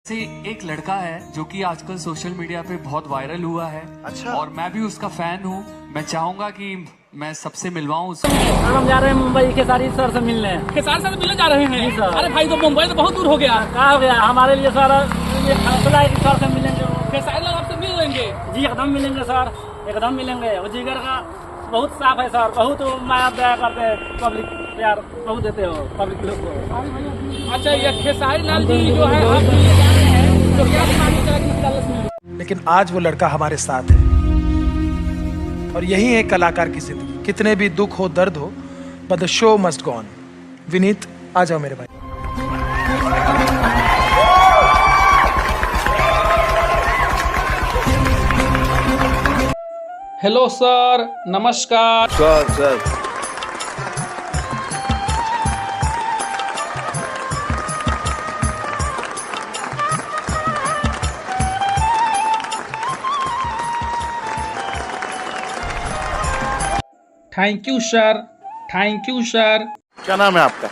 से एक लड़का है जो कि आजकल सोशल मीडिया पे बहुत वायरल हुआ है। अच्छा। और मैं भी उसका फैन हूँ। मैं चाहूंगा कि मैं सबसे मिलवाऊं उसको। अब हम जा रहे हैं मुंबई खेसारी सर से मिलने। खेसारी सर से मिलने जा रहे हैं? जी सर। अरे भाई तो मुंबई तो बहुत दूर हो गया। क्या हो गया हमारे लिए सर, ये फैसला है कि सर से मिलेंगे। खेसारी लाल आपसे मिल लेंगे? जी एकदम मिलेंगे सर, एकदम मिलेंगे। वो जिगर का बहुत साफ है सर, बहुत माया दया करते हैं, पब्लिक प्यार बहुत देते हो पब्लिक लोग को। अच्छा, ये खेसारी लाल जी जो है आप मिलने जा रहे हैं, तो क्या मानना चाहिए कि लाल से मिले? लेकिन आज वो लड़का हमारे साथ है और यही है कलाकार की जिंदगी। कितने भी दुख हो, दर्द हो, but the show must go on. Vineet, आ जाओ मेरे भाई। हेलो सर, नमस्कार। Sir thank you sir, thank you sir. क्या नाम है आपका?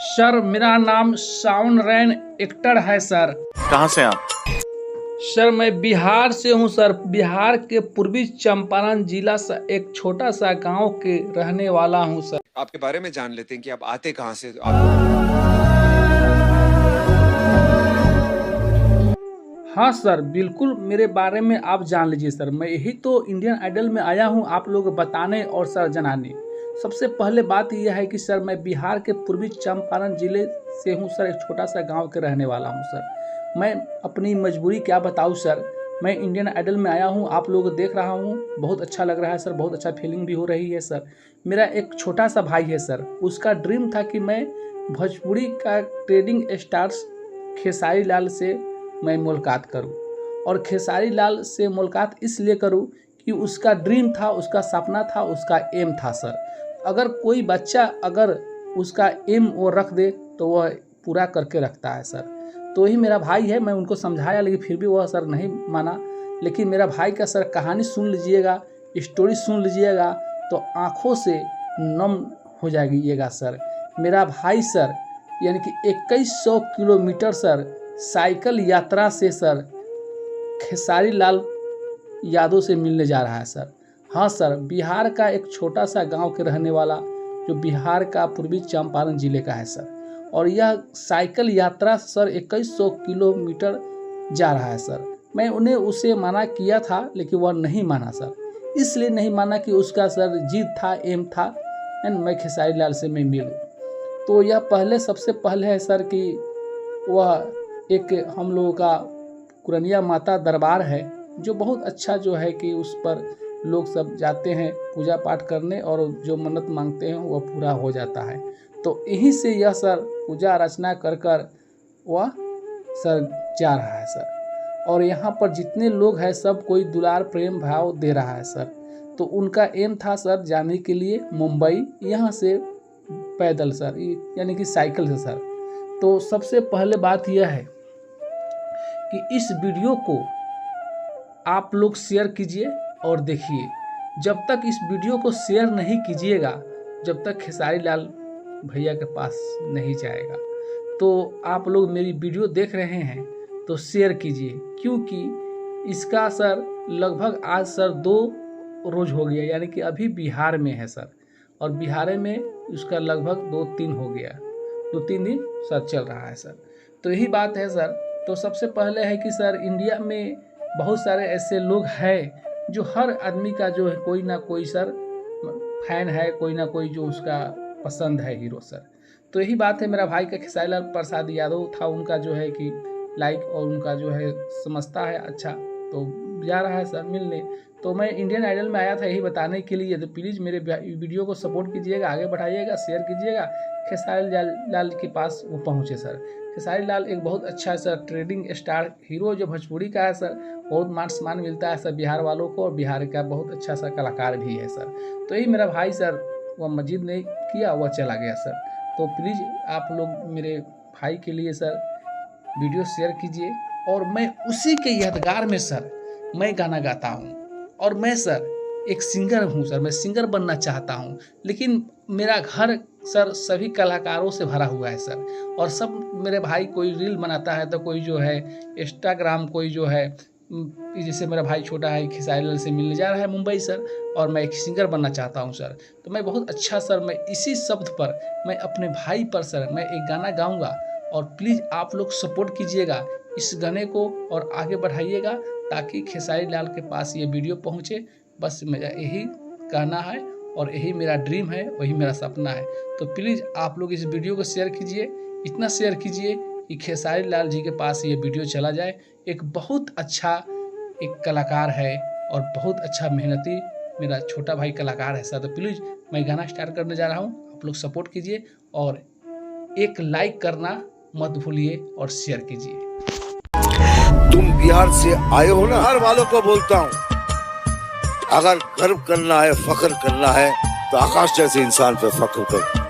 सर मेरा नाम साउंड रैन एक्टर है सर। कहाँ से आप? सर मैं बिहार से हूँ सर। बिहार के पूर्वी चंपारण जिला से एक छोटा सा गांव के रहने वाला हूँ सर। आपके बारे में जान लेते हैं कि आप आते कहाँ से। हाँ सर, बिल्कुल मेरे बारे में आप जान लीजिए सर। मैं यही तो इंडियन आइडल में आया हूँ आप लोग बताने और सर जनाने। सबसे पहले बात यह है कि सर मैं बिहार के पूर्वी चंपारण जिले से हूँ सर। एक छोटा सा गांव के रहने वाला हूँ सर। मैं अपनी मजबूरी क्या बताऊँ सर। मैं इंडियन आइडल में आया हूँ, आप लोग देख रहा हूँ, बहुत अच्छा लग रहा है सर, बहुत अच्छा फीलिंग भी हो रही है सर। मेरा एक छोटा सा भाई है सर, उसका ड्रीम था कि मैं भोजपुरी का ट्रेंडिंग स्टार्स खेसारी लाल से मैं मुलाकात करूं। और खेसारी लाल से मुलाकात इसलिए करूं कि उसका ड्रीम था, उसका सपना था, उसका एम था सर। अगर कोई बच्चा अगर उसका एम वो रख दे तो वह पूरा करके रखता है सर। तो ही मेरा भाई है, मैं उनको समझाया लेकिन फिर भी वह सर नहीं माना। लेकिन मेरा भाई का सर कहानी सुन लीजिएगा, स्टोरी सुन लीजिएगा तो आँखों से नम हो जाएगा सर। मेरा भाई सर यानी कि 2100 किलोमीटर सर साइकिल यात्रा से सर खेसारी लाल यादव से मिलने जा रहा है सर। हाँ सर, बिहार का एक छोटा सा गांव के रहने वाला जो बिहार का पूर्वी चंपारण जिले का है सर। और यह साइकिल यात्रा सर 2100 किलोमीटर जा रहा है सर। मैं उन्हें उसे मना किया था लेकिन वह नहीं माना सर। इसलिए नहीं माना कि उसका सर जिद था, एम था एंड मैं खेसारी लाल से मैं मिलूँ। तो यह पहले सबसे पहले है सर कि वह एक हम लोगों का कुरनिया माता दरबार है जो बहुत अच्छा जो है कि उस पर लोग सब जाते हैं पूजा पाठ करने और जो मन्नत मांगते हैं वह पूरा हो जाता है। तो यहीं से यह सर पूजा अर्चना कर वह सर जा रहा है सर। और यहाँ पर जितने लोग हैं सब कोई दुलार प्रेम भाव दे रहा है सर। तो उनका एम था सर जाने के लिए मुंबई, यहाँ से पैदल सर यानी कि साइकिल से सर। तो सबसे पहले बात यह है कि इस वीडियो को आप लोग शेयर कीजिए और देखिए। जब तक इस वीडियो को शेयर नहीं कीजिएगा जब तक खेसारी लाल भैया के पास नहीं जाएगा। तो आप लोग मेरी वीडियो देख रहे हैं तो शेयर कीजिए, क्योंकि इसका सर लगभग आज सर 2 रोज हो गया, यानी कि अभी बिहार में है सर। और बिहार में उसका लगभग 2-3 हो गया, 2-3 दिन सर चल रहा है सर। तो यही बात है सर। तो सबसे पहले है कि सर इंडिया में बहुत सारे ऐसे लोग हैं जो हर आदमी का जो है कोई ना कोई सर फैन है, कोई ना कोई जो उसका पसंद है हीरो सर। तो यही बात है। मेरा भाई का खेसारी लाल प्रसाद यादव था, उनका जो है कि लाइक और उनका जो है समझता है अच्छा, तो जा रहा है सर मिलने। तो मैं इंडियन आइडल में आया था यही बताने के लिए। तो प्लीज़ मेरे वीडियो को सपोर्ट कीजिएगा, आगे बढ़ाइएगा, शेयर कीजिएगा। खेसारी लाल के पास वो पहुँचे सर। खेसारी लाल एक बहुत अच्छा सर ट्रेंडिंग स्टार हीरो जो भोजपुरी का है सर। बहुत मान सम्मान मिलता है सर बिहार वालों को, और बिहार का बहुत अच्छा सा कलाकार भी है सर। तो यही मेरा भाई सर वह मस्जिद नहीं किया, वह चला गया सर। तो प्लीज़ आप लोग मेरे भाई के लिए सर वीडियो शेयर कीजिए। और मैं उसी के यादगार में सर मैं गाना गाता हूँ। और मैं सर एक सिंगर हूँ सर, मैं सिंगर बनना चाहता हूँ, लेकिन मेरा घर सर सभी कलाकारों से भरा हुआ है सर। और सब मेरे भाई कोई रील बनाता है तो कोई जो है इंस्टाग्राम, कोई जो है जैसे मेरा भाई छोटा है खेसारी लाल से मिलने जा रहा है मुंबई सर, और मैं एक सिंगर बनना चाहता हूं सर। तो मैं बहुत अच्छा सर, मैं इसी शब्द पर मैं अपने भाई पर सर मैं एक गाना गाऊंगा, और प्लीज़ आप लोग सपोर्ट कीजिएगा इस गाने को और आगे बढ़ाइएगा ताकि खेसारी लाल के पास ये वीडियो पहुँचे। बस मेरा यही कहना है और यही मेरा ड्रीम है, वही मेरा सपना है। तो प्लीज़ आप लोग इस वीडियो को शेयर कीजिए, इतना शेयर कीजिए कि खेसारी लाल जी के पास ये वीडियो चला जाए। एक बहुत अच्छा एक कलाकार है और बहुत अच्छा मेहनती मेरा छोटा भाई कलाकार है सर। तो प्लीज़ मैं गाना स्टार्ट करने जा रहा हूँ, आप लोग सपोर्ट कीजिए और एक लाइक करना मत भूलिए और शेयर कीजिए। तुम बिहार से आए हो ना, हर वालों को बोलता हूँ, अगर गर्व करना है, फख्र करना है तो आकाश जैसे इंसान पे फख्र करो।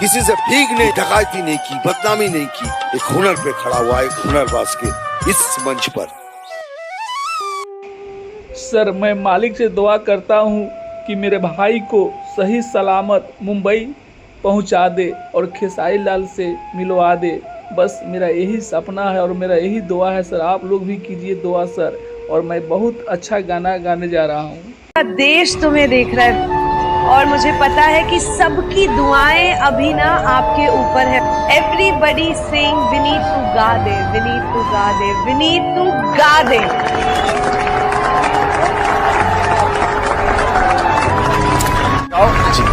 किसी से भीख नहीं, डकैती नहीं की, बदनामी नहीं की, एक हुनर पे खड़ा हुआ, एक हुनरबाज के इस मंच पर। सर मैं मालिक से दुआ करता हूँ कि मेरे भाई को सही सलामत मुंबई पहुँचा दे और खेसारी लाल से मिलवा दे। बस मेरा यही सपना है और मेरा यही दुआ है सर। आप लोग भी कीजिए दुआ सर, और मैं बहुत अच्छा गाना गाने जा रहा हूँ। देश तुम्हें देख रहा है और मुझे पता है कि सबकी दुआएं अभी ना आपके ऊपर है। एवरीबडी सेइंग विनीत तू गा दे, विनीत तू गा दे, विनीत तू गा दे।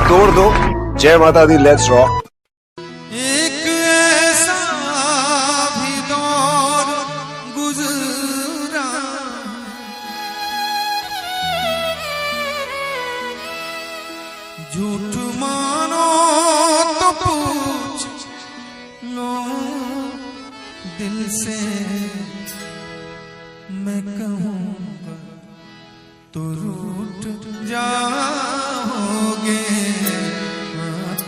तोड़ दो, जय माता दी, लेट्स रॉक। एक ऐसा भी दौर गुजरा, झूठ मानो तो पूछ लो दिल से, मैं कहूँगा तो रूठ जाओगे,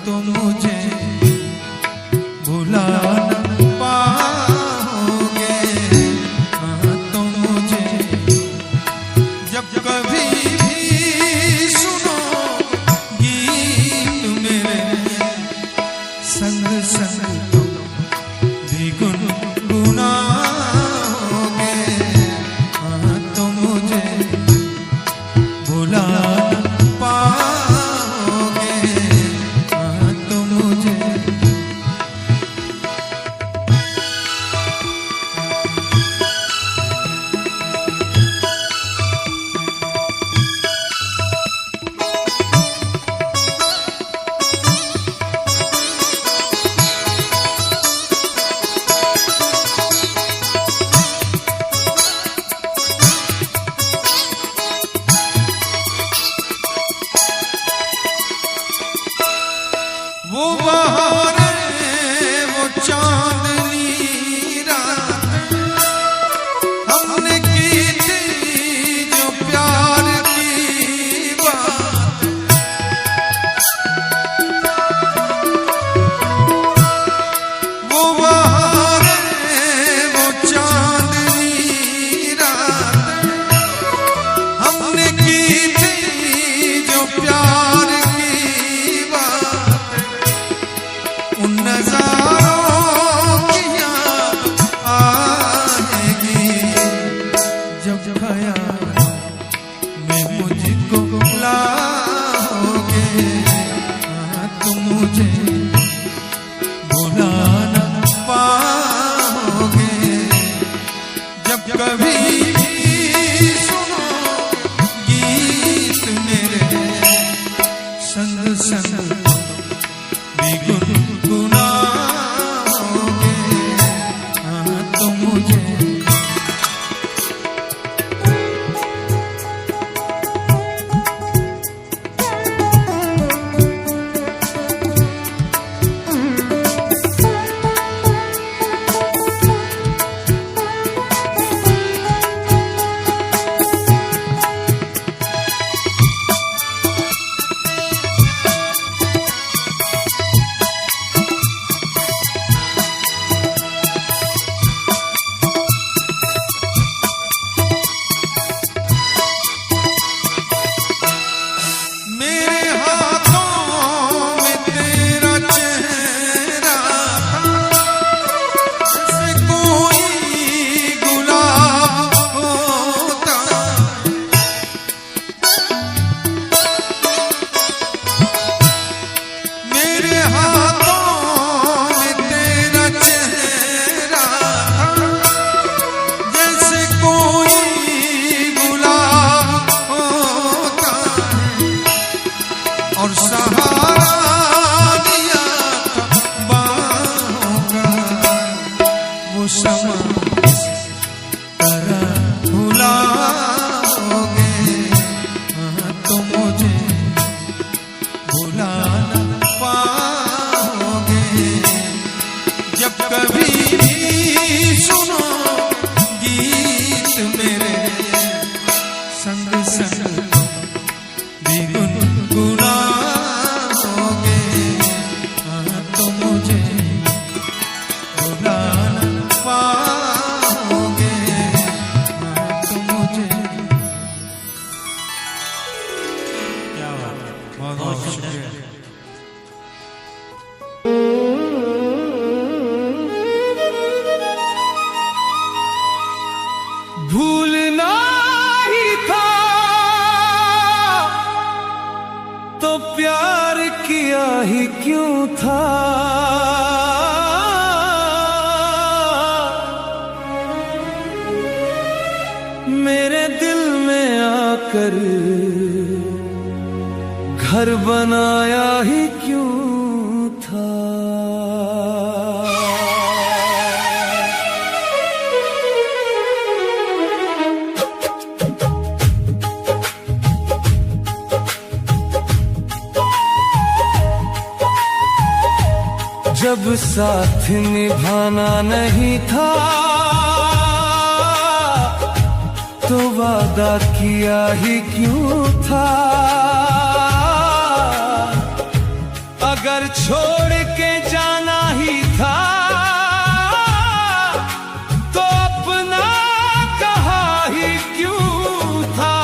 तो मुझे भुला न पाओगे। तो मुझे जब कभी भी सुनो गीत मेरे संग संग तुम भी गुनगुनाओगे। तो मुझे भुला न पाओगे। तो मुझे वो बहारें, वो चांदनी रात हमने की थी जो प्यार की बात। वो बहारें, वो चांदनी रात हमने की थी जो प्यार की बात। उन नज़ारों की याद आएगी जब ख्याल में मुझको लाओगे। तुम मुझे भुला न पाओगे। जब कभी सुनो गीत मेरे संग संग भी गुनगुनाओगे। तो मुझे तरह भुलाओगे, हाँ तो मुझे भुला न पाओगे। जब कभी भी सुनो गीत मेरे संग संग भी गुनगुनाओगे, हाँ तो मुझे भुला न पाओगे, हाँ तो मुझे। क्या बात है, बहुत बहुत शुक्रिया। भूलना ही था तो प्यार किया ही क्यों था, मेरे दिल में आकर घर बनाया ही क्यों था। जब साथ निभाना नहीं था तो वादा किया ही क्यों था, अगर छोड़ के जाना ही था तो अपना कहा ही क्यों था।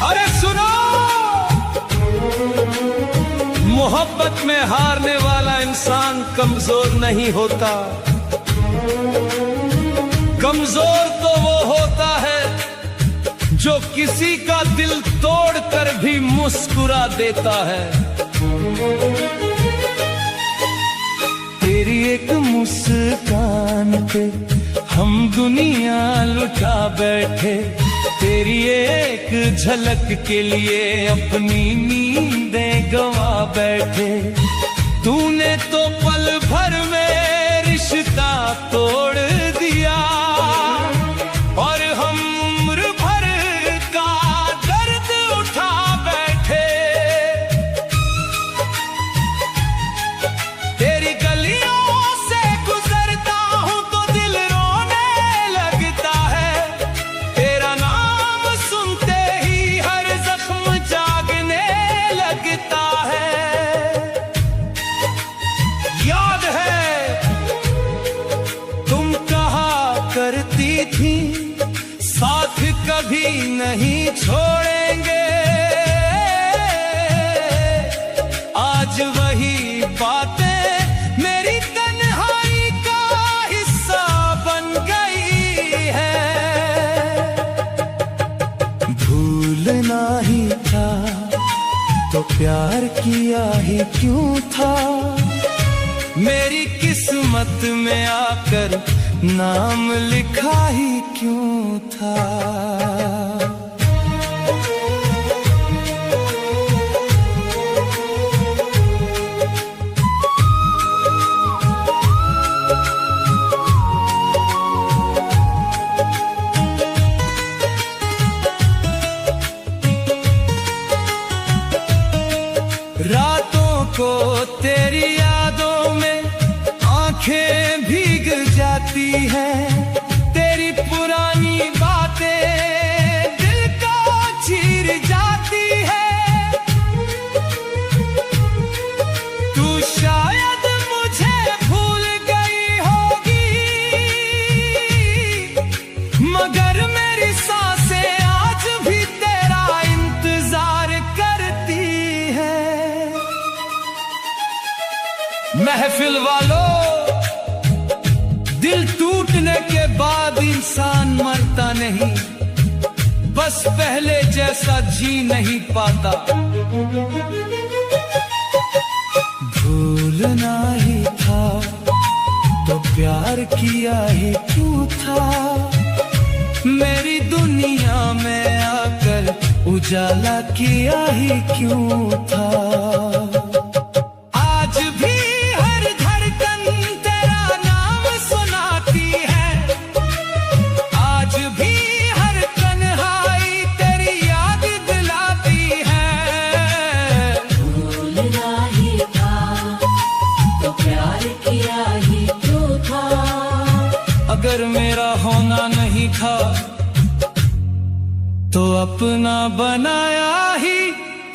अरे सुनो, मोहब्बत में हारने वाला इंसान कमजोर नहीं होता, कमजोर तो वो होता है जो किसी का दिल तोड़कर भी मुस्कुरा देता है। तेरी एक मुस्कान पे हम दुनिया लुटा बैठे, तेरी एक झलक के लिए अपनी नींदें गवा बैठे। तूने तो पल भर में रिश्ता तोड़ दिया और हम उम्र भर का दर्द उठा बैठे। तेरी गलियों से गुजरता हूँ तो दिल रोने लगता है, तेरा नाम सुनते ही हर जख्म जागने लगता है। याद है तुम कहा करती थी साथ कभी नहीं छोड़ेंगे, आज वही बातें मेरी तन्हाई का हिस्सा बन गई है। भूलना ही था तो प्यार किया ही क्यों था, मेरी किस्मत में आकर नाम लिखा ही क्यों था। रातों को तेरी यादों में आंखें भीग जाती हैं, तेरी पुरानी बातें दिल को चीर जाती है। तू शायद मुझे भूल गई होगी मगर मेरी सांसें आज भी तेरा इंतजार करती है। महफिल वालों, दिल टूटने के बाद इंसान मरता नहीं, बस पहले जैसा जी नहीं पाता। भूलना ही था तो प्यार किया ही क्यों था, मेरी दुनिया में आकर उजाला किया ही क्यों था। आज था तो अपना बनाया ही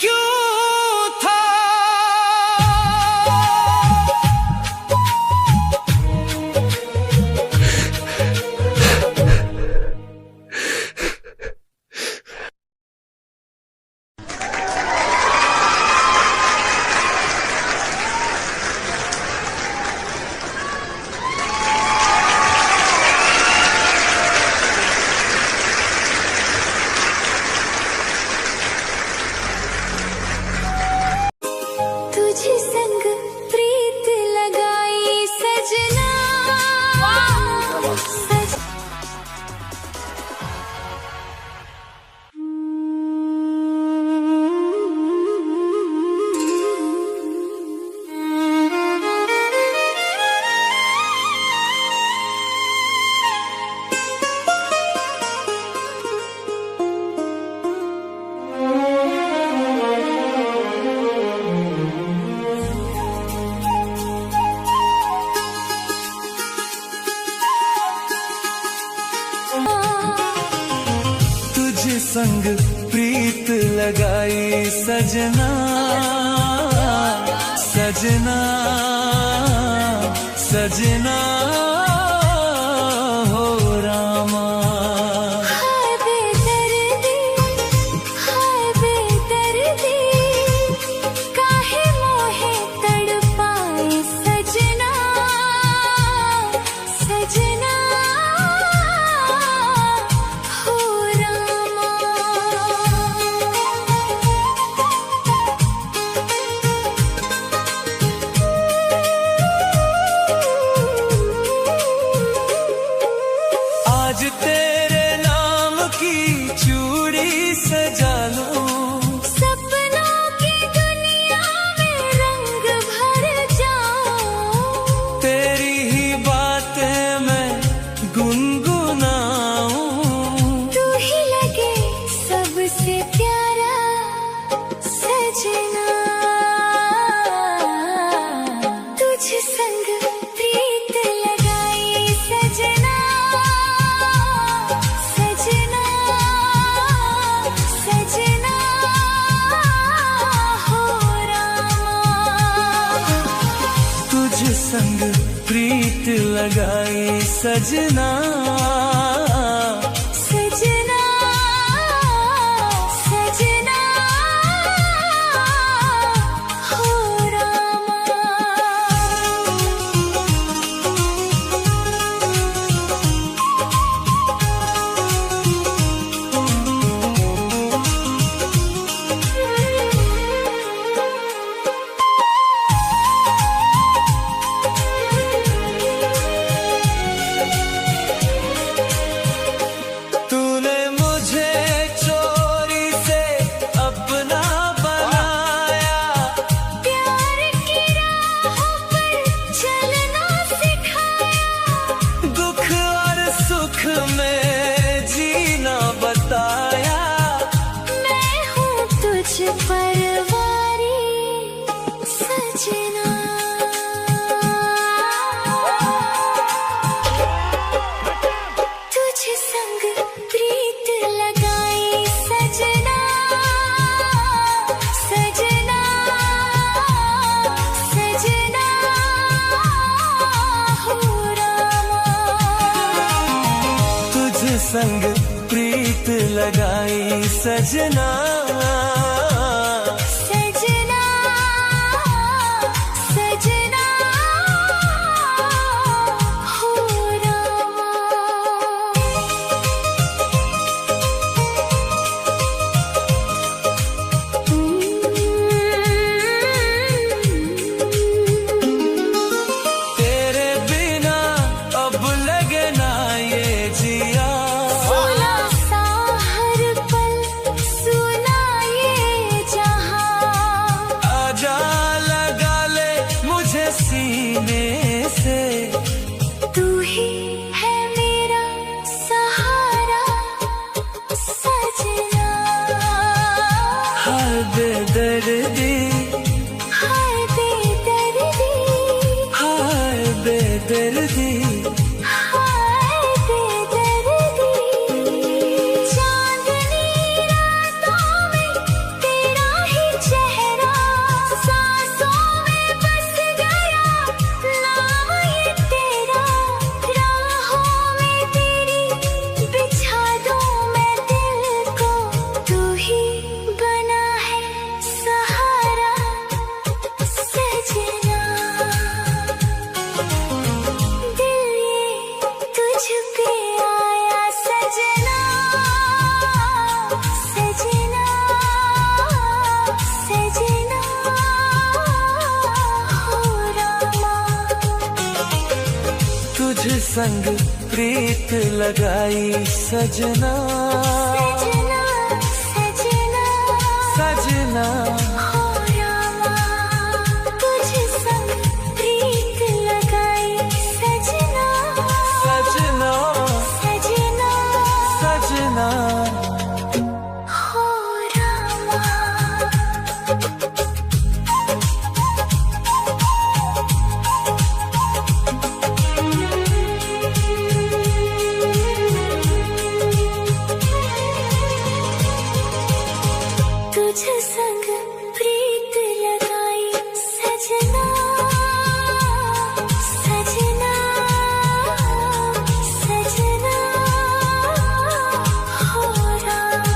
क्यों था। तुझे संग प्रीत लगाई सजना तुझे संग प्रीत लगाई सजना सजना सजना हो रामा। हाय बेदर्दी काहे मोहे तड़पाए सजना सजना हो रामा। आज तेरे नाम की चूड़ी सजा लूं, सपनों की दुनिया में रंग भर जाऊं, तेरी ही बातें मैं गुनगुनाऊं। तू ही लगे सबसे प्यारा सजना। तुझ संग प्रीत लगाई सजना सजना सजना हो रामा। तुझ संग प्रीत लगाई सजना सजना सजना हो रामा। तूने मुझे चोरी से अपना बनाया, प्यार की राहों पर चलना सिखाया, दुख और सुख में जीना बताया। मैं हूँ तुझ पर वारी सजना। तुझ संग प्रीत लगाई सजना सजना सजना हो रामा। तुझ संग प्रीत लगाई सजना सजना सजना हो रामा। तेरे बिना अब लगे ना ये जिया, सुना सा हर पल सुना ये जहां, आजा लगा ले मुझे सीने से। तू ही है मेरा सहारा सजना। हाय बेदर्दी हाय बेदर्दी हाय बेदर्दी हाय बेदर्दी तुझ संग प्रीत लगाई सजना सजना सजना सजना हो रामा तुझ संग प्रीत लगाई सजना सजना सजना सजना हो रामा तुझ संग प्रीत लगाई सजना सजना सजना हो रामा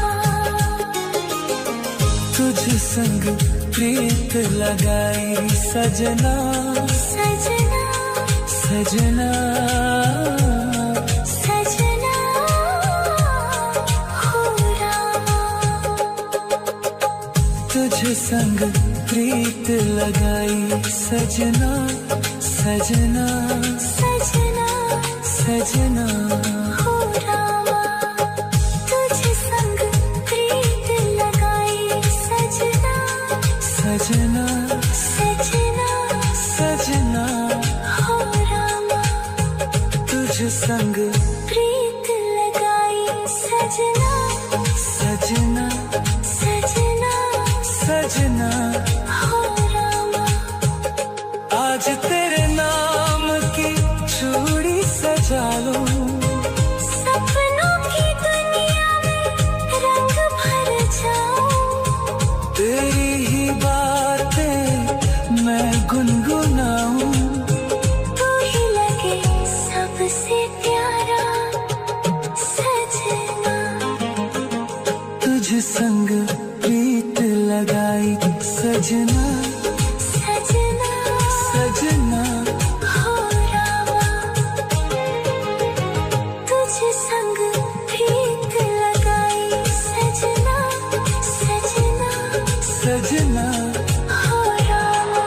तुझ संग प्रीत लगाई सजना सजना सजना सजना हो रामा तुझ संग प्रीत लगाई सजना सजना सजना सजना हो रामा तुझ संग प्रीत लगाई सजना सजना सजना सजना हो रामा तुझ संग प्रीत लगाई सजना सजना सजना सजना हो रामा आज तेरे नाम की चूड़ी सजा लूं सपनों की दुनिया में रंग भर जाऊं तेरी ही बातें मैं गुनगुनाऊं तू ही लगे सबसे प्यारा सजना तुझ संग प्रीत लगाई सजना सजना सजना हो रामा तुझ संग प्रीत लगाई सजना सजना सजना हो रामा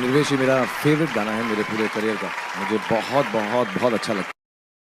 निर्वेश, ये मेरा फेवरेट गाना है मेरे पूरे करियर का। मुझे बहुत बहुत बहुत अच्छा लगता है।